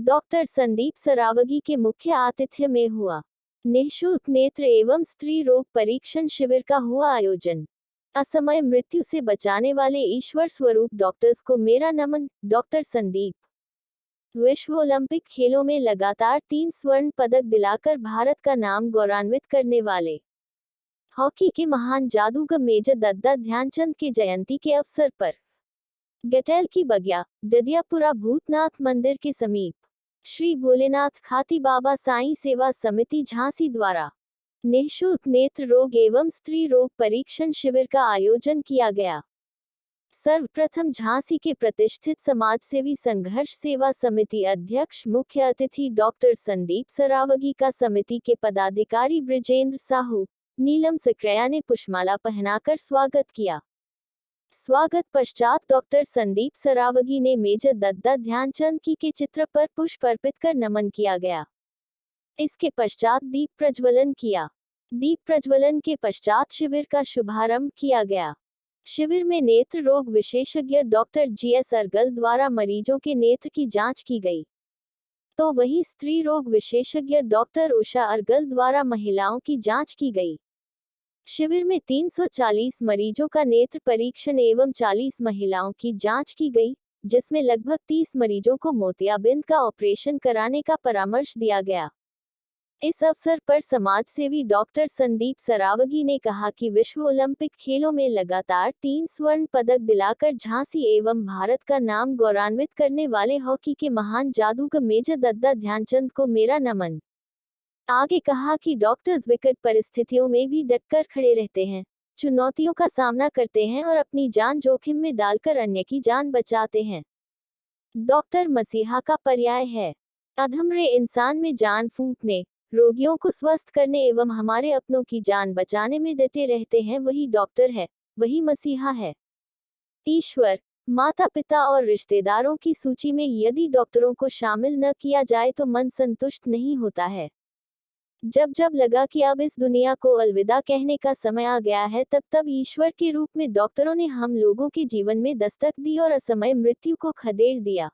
Doctor Sandeep Saraogi के मुख्य आतिथ्य में हुआ निःशुल्क नेत्र एवं स्त्री रोग परीक्षण शिविर का हुआ आयोजन। असमय मृत्यु से बचाने वाले ईश्वर स्वरूप डॉक्टर्स को मेरा नमन। डॉक्टर संदीप विश्व ओलंपिक खेलों में लगातार 3 स्वर्ण पदक दिलाकर भारत का नाम गौरवान्वित करने वाले हॉकी के महान जादूगर मेजर दद्दा ध्यानचंद की जयंती के अवसर पर गटेल की बगिया डडियापुरा भूतनाथ मंदिर के समीप श्री भोलेनाथ खाती बाबा साईं सेवा समिति झांसी द्वारा निःशुल्क नेत्र रोग एवं स्त्री रोग परीक्षण शिविर का आयोजन किया गया। सर्वप्रथम झांसी के प्रतिष्ठित समाजसेवी संघर्ष सेवा समिति अध्यक्ष मुख्य अतिथि डॉक्टर संदीप सरावगी का समिति के पदाधिकारी ब्रिजेंद्र साहू, नीलम सिकरैया ने पुष्पमाला पहनाकर स्वागत किया। स्वागत पश्चात डॉक्टर संदीप सरावगी ने मेजर दद्दा ध्यानचंद की के चित्र पर पुष्प अर्पित कर नमन किया गया। इसके पश्चात दीप प्रज्वलन किया। दीप प्रज्वलन के पश्चात शिविर का शुभारंभ किया गया। शिविर में नेत्र रोग विशेषज्ञ डॉक्टर जीएस अर्गल द्वारा मरीजों के नेत्र की जांच की गई, तो वहीं स्त्री रोग विशेषज्ञ डॉक्टर उषा अर्गल द्वारा महिलाओं की जांच की गई। शिविर में 340 मरीजों का नेत्र परीक्षण एवं 40 महिलाओं की जांच की गई, जिसमें लगभग 30 मरीजों को मोतियाबिंद का ऑपरेशन कराने का परामर्श दिया गया। इस अवसर पर समाजसेवी डॉक्टर संदीप सरावगी ने कहा कि विश्व ओलंपिक खेलों में लगातार 3 स्वर्ण पदक दिलाकर झांसी एवं भारत का नाम गौरवान्वित करने वाले हॉकी के महान जादूगर मेजर दद्दा ध्यानचंद को मेरा नमन। आगे कहा कि डॉक्टर्स विकट परिस्थितियों में भी डटकर खड़े रहते हैं, चुनौतियों का सामना करते हैं और अपनी जान जोखिम में डालकर अन्य की जान बचाते हैं। डॉक्टर मसीहा का पर्याय है। अधमरे इंसान में जान फूंकने, रोगियों को स्वस्थ करने एवं हमारे अपनों की जान बचाने में डटे रहते हैं, वही डॉक्टर है, वही मसीहा है। ईश्वर, माता पिता और रिश्तेदारों की सूची में यदि डॉक्टरों को शामिल न किया जाए तो मन संतुष्ट नहीं होता है। जब जब लगा कि अब इस दुनिया को अलविदा कहने का समय आ गया है, तब तब ईश्वर के रूप में डॉक्टरों ने हम लोगों के जीवन में दस्तक दी और असमय मृत्यु को खदेड़ दिया।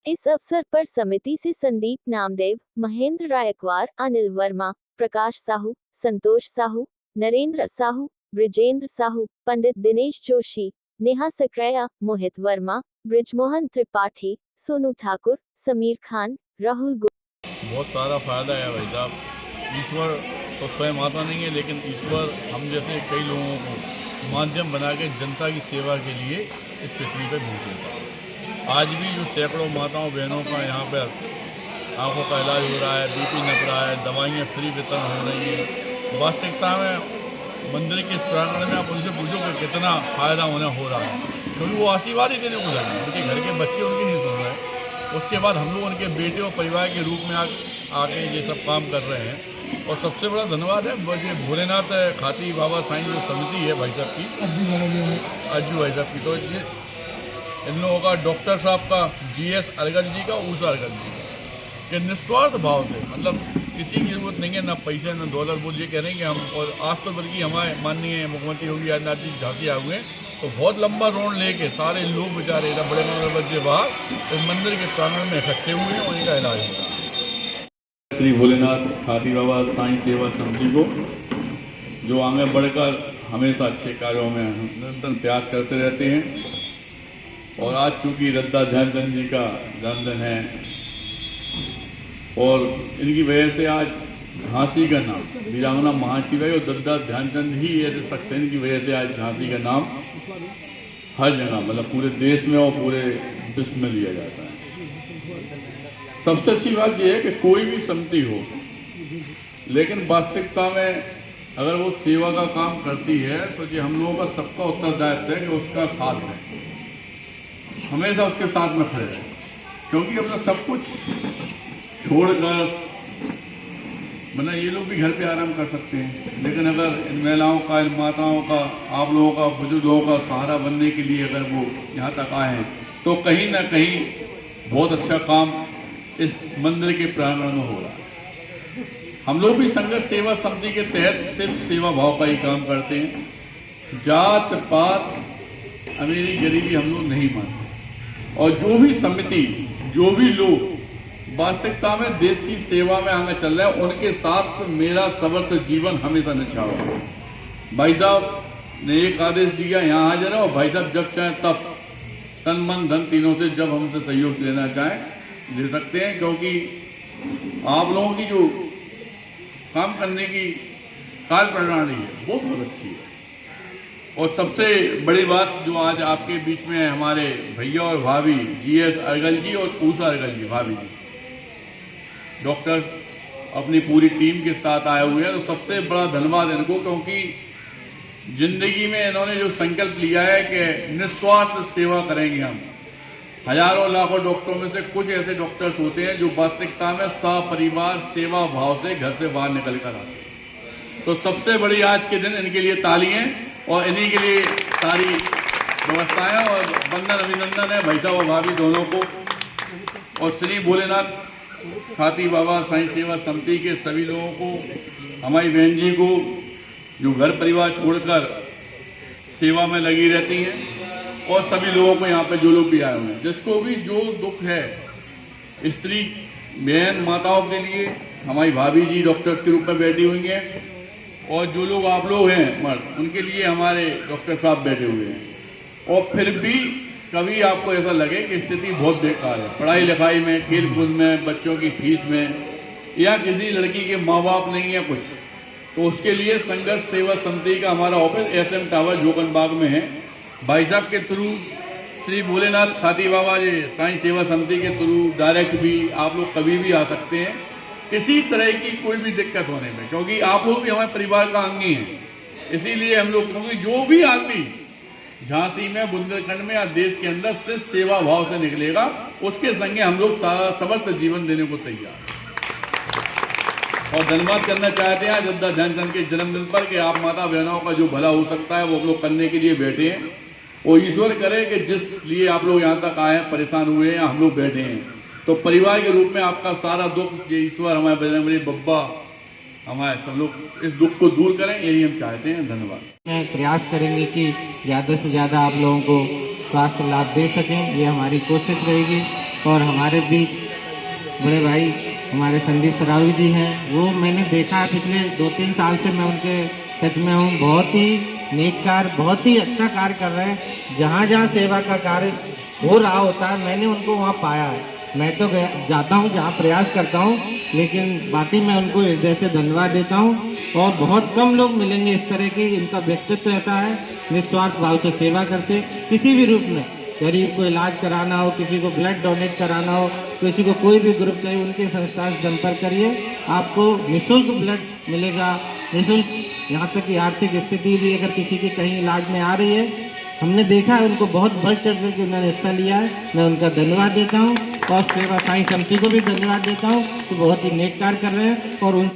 इस अवसर पर समिति से संदीप नामदेव, महेंद्र रायकवार, अनिल वर्मा, प्रकाश साहू, संतोष साहू, नरेंद्र साहू, ब्रिजेंद्र साहू, पंडित दिनेश जोशी, नेहा सिकरैया, मोहित वर्मा, ब्रिजमोहन त्रिपाठी, सोनू ठाकुर, समीर खान, राहुल। बहुत सारा फायदा है भाई साहब। ईश्वर तो स्वयं आता नहीं है, लेकिन ईश्वर हम जैसे कई लोगों को माध्यम बना के जनता की सेवा के लिए इस पृथ्वी पर भेज देता है। आज भी जो सैकड़ों माताओं बहनों का यहाँ पर आंखों का इलाज हो रहा है, बीपी नप रहा है, दवाइयाँ फ्री वितरण हो रही है। वास्तविकता में मंदिर के इस प्रांगण में आप उनसे पूछो कि कितना फ़ायदा उन्हें हो रहा है, क्योंकि वो आशीर्वाद ही देने को लगे। उनके घर के बच्चे उनकी नहीं सुन रहे। उसके बाद हम लोग उनके बेटे और परिवार के रूप में आके ये सब काम कर रहे हैं। और सबसे बड़ा धन्यवाद है ये भोलेनाथ खाती बाबा साईं जो समिति है भाई साहब की, अज्जू भाई साहब की, तो ये इन लोगों का, डॉक्टर साहब का, जीएस अर्गल जी का, उषा अर्गल जी का, कि निस्वार्थ भाव से, मतलब किसी की जरूरत नहीं है, ना पैसे ना डॉलर। वो ये कह रहे हैं कि हम, और आज तो बल्कि हमारे माननीय मुख्यमंत्री योगी आदित्यनाथ जी झांसी आए हुए हैं, तो बहुत लंबा रोड लेके सारे लोग बेचारे बड़े बड़े बच्चे बाहर इस मंदिर के प्रांगण में इकट्ठे हुए हैं, उन्हीं का इलाज हो रहा है। श्री भोलेनाथ खाती बाबा साईं सेवा समिति को, जो आगे बढ़कर हमेशा अच्छे कार्यों में निरंतर प्रयास करते रहते हैं। और आज चूँकि दद्दा ध्यानचंद जी का जन्मदिन है और इनकी वजह से आज झांसी का नाम, वीरांगना महाशिवाई और दद्दा ध्यानचंद ही ऐसे शख्स हैं इनकी वजह से आज झांसी का नाम हर जगह, मतलब पूरे देश में और पूरे विश्व में लिया जाता है। सबसे अच्छी बात यह है कि कोई भी समिति हो, लेकिन वास्तविकता में अगर वो सेवा का काम करती है तो ये हम लोगों का सबका उत्तरदायित्व है कि उसका साथ है, हमेशा उसके साथ में खड़े रहें। क्योंकि अपना सब कुछ छोड़कर, मतलब ये लोग भी घर पे आराम कर सकते हैं, लेकिन अगर इन महिलाओं का, इन माताओं का, आप लोगों का, बुजुर्ग लोगों का सहारा बनने के लिए अगर वो यहाँ तक आए हैं, तो कहीं ना कहीं बहुत अच्छा काम इस मंदिर के प्रांगण में हो रहा है। हम लोग भी संघर्ष सेवा समिति के तहत सिर्फ सेवा भाव का ही काम करते हैं। जात पात, अमीरी गरीबी हम लोग नहीं मानते। और जो भी समिति, जो भी लोग वास्तविकता में देश की सेवा में आगे चल रहे हैं, उनके साथ मेरा समर्थ जीवन हमेशा निछावर। भाई साहब ने एक आदेश दिया, यहाँ हाजिर है, और भाई साहब जब चाहें तब तन मन धन तीनों से जब हमसे सहयोग लेना चाहें ले सकते हैं, क्योंकि आप लोगों की जो काम करने की कार्य प्रणाली है वो बहुत अच्छी है। और सबसे बड़ी बात जो आज आपके बीच में है, हमारे भैया और भाभी GS अर्गल जी और उषा अर्गल जी, भाभी जी डॉक्टर अपनी पूरी टीम के साथ आए हुए हैं, तो सबसे बड़ा धन्यवाद इनको, क्योंकि जिंदगी में इन्होंने जो संकल्प लिया है कि निस्वार्थ सेवा करेंगे हम। हजारों लाखों डॉक्टरों में से कुछ ऐसे डॉक्टर्स होते हैं जो वास्तविकता में सपरिवार सेवा भाव से घर से बाहर निकल कर आते हैं। तो सबसे बड़ी आज के दिन इनके लिए तालियां, और इन्हीं के लिए सारी व्यवस्थाएं और वंदन अभिनंदन है भाई साहब और भाभी दोनों को। और श्री भोलेनाथ खाती बाबा साईं सेवा समिति के सभी लोगों को, हमारी बहन जी को जो घर परिवार छोड़कर सेवा में लगी रहती हैं, और सभी लोगों को यहाँ पे जो लोग भी आए हुए हैं, जिसको भी जो दुख है, स्त्री बहन माताओं के लिए हमारी भाभी जी डॉक्टर्स के रूप में बैठी हुई हैं, और जो लोग आप लोग हैं मर्द, उनके लिए हमारे डॉक्टर साहब बैठे हुए हैं। और फिर भी कभी आपको ऐसा लगे कि स्थिति बहुत बेकार है, पढ़ाई लिखाई में, खेल कूद में, बच्चों की फीस में, या किसी लड़की के माँ बाप नहीं है कुछ, तो उसके लिए संघर्ष सेवा समिति का हमारा ऑफिस SM टावर जोकनबाग में है। भाई साहब के थ्रू श्री भोलेनाथ खाती बाबा जी साईं सेवा समिति के थ्रू डायरेक्ट भी आप लोग कभी भी आ सकते हैं, किसी तरह की कोई भी दिक्कत होने में, क्योंकि आप लोग भी हमारे परिवार का अंग ही हैं। इसीलिए हम लोग, क्योंकि जो भी आदमी झांसी में, बुंदेलखंड में या देश के अंदर सिर्फ सेवा भाव से निकलेगा, उसके संगे हम लोग समर्थ जीवन देने को तैयार हैं। और धन्यवाद करना चाहते हैं अयोध्या ध्यानचंद के जन्मदिन पर कि आप माता बहनों का जो भला हो सकता है वो हम लोग करने के लिए बैठे हैं, और ईश्वर करे कि जिस लिए आप लोग यहाँ तक आए हैं, परेशान हुए हैं, हम लोग बैठे हैं, तो परिवार के रूप में आपका सारा दुख ये ईश्वर हमारे बजरंगबली बब्बा हमारे सब लोग इस दुख को दूर करें, यही हम चाहते हैं। धन्यवाद। प्रयास करेंगे कि ज़्यादा से ज़्यादा आप लोगों को स्वास्थ्य लाभ दे सकें, ये हमारी कोशिश रहेगी। और हमारे बीच बड़े भाई हमारे संदीप सरावगी जी हैं, वो मैंने देखा है पिछले 2-3 साल से मैं उनके टच में हूँ, बहुत ही नेककार, बहुत ही अच्छा कार्य कर रहे हैं। जहाँ जहाँ सेवा का कार्य हो रहा होता है मैंने उनको वहाँ पाया है। मैं तो जाता हूँ जहाँ प्रयास करता हूँ, लेकिन बाकी मैं उनको हृदय से धन्यवाद देता हूँ। और बहुत कम लोग मिलेंगे इस तरह की, इनका व्यक्तित्व ऐसा है, निस्वार्थ भाव से सेवा करते किसी भी रूप में। गरीब को इलाज कराना हो, किसी को ब्लड डोनेट कराना हो, किसी को कोई भी ग्रुप चाहिए, उनके संस्था से संपर्क करिए, आपको निःशुल्क ब्लड मिलेगा, निःशुल्क। यहाँ तक कि आर्थिक स्थिति भी अगर किसी की कहीं इलाज में आ रही है, हमने देखा है उनको बहुत बढ़ चढ़ के उन्होंने हिस्सा लिया है, मैं उनका धन्यवाद देता हूँ। और सेवा साईं समिति को भी धन्यवाद देता हूँ कि बहुत ही नेक कार्य कर रहे हैं। और उन